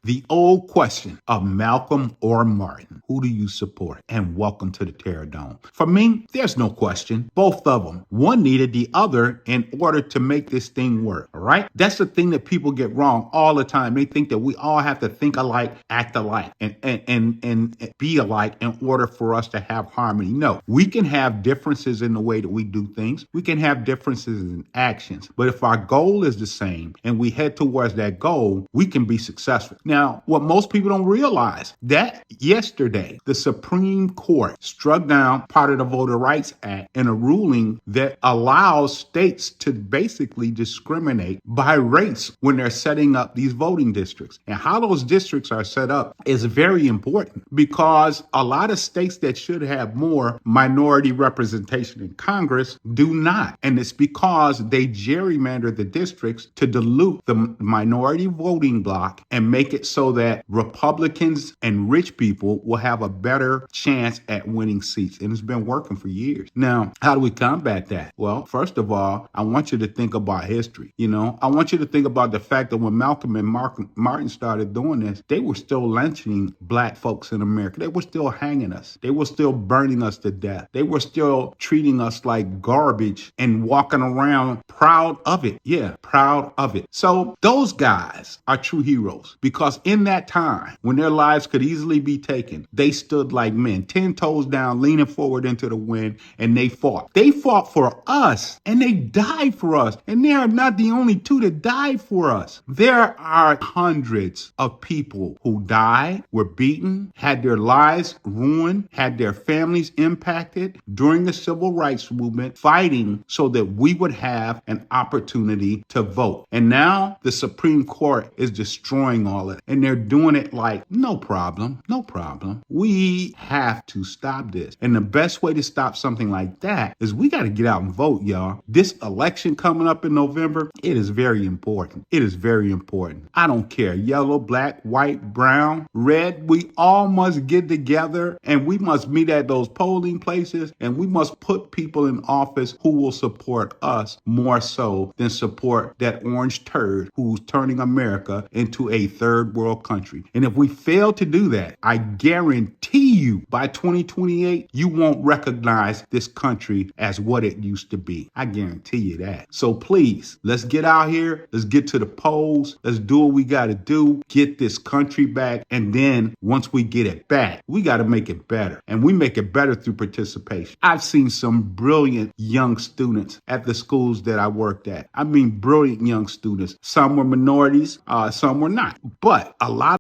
The old question of Malcolm or Martin, who do you support? And welcome to the Terror Dome. For me, there's no question. Both of them. One needed the other in order to make this thing work. All right? That's the thing that people get wrong all the time. They think that we all have to think alike, act alike, and be alike in order for us to have harmony. No, we can have differences in the way that we do things. We can have differences in actions. But if our goal is the same and we head towards that goal, we can be successful. Now, what most people don't realize that yesterday, the Supreme Court struck down part of the Voter Rights Act in a ruling that allows states to basically discriminate by race when they're setting up these voting districts. And how those districts are set up is very important because a lot of states that should have more minority representation in Congress do not. And it's because they gerrymander the districts to dilute the minority voting bloc and make it so that Republicans and rich people will have a better chance at winning seats. And it's been working for years. Now, how do we combat that? Well, first of all, I want you to think about history. I want you to think about the fact that when Malcolm and Martin started doing this, they were still lynching black folks in America. They were still hanging us. They were still burning us to death. They were still treating us like garbage and walking around proud of it. Yeah, proud of it. So those guys are true heroes because in that time when their lives could easily be taken, they stood like men, 10 toes down, leaning forward into the wind, and they fought. They fought for us and they died for us. And they are not the only two that died for us. There are hundreds of people who died, were beaten, had their lives ruined, had their families impacted during the civil rights movement, fighting so that we would have an opportunity to vote. And now the Supreme Court is destroying all of it. And they're doing it like, no problem, no problem. We have to stop this. And the best way to stop something like that is we got to get out and vote, y'all. This election coming up in November, it is very important. It is very important. I don't care. Yellow, black, white, brown, red. We all must get together and we must meet at those polling places and we must put people in office who will support us more so than support that orange turd who's turning America into a third world country. And if we fail to do that, I guarantee you by 2028, you won't recognize this country as what it used to be. I guarantee you that. So please, let's get out here. Let's get to the polls. Let's do what we got to do. Get this country back. And then once we get it back, we got to make it better. And we make it better through participation. I've seen some brilliant young students at the schools that I worked at. I mean, brilliant young students. Some were minorities, some were not. But a lot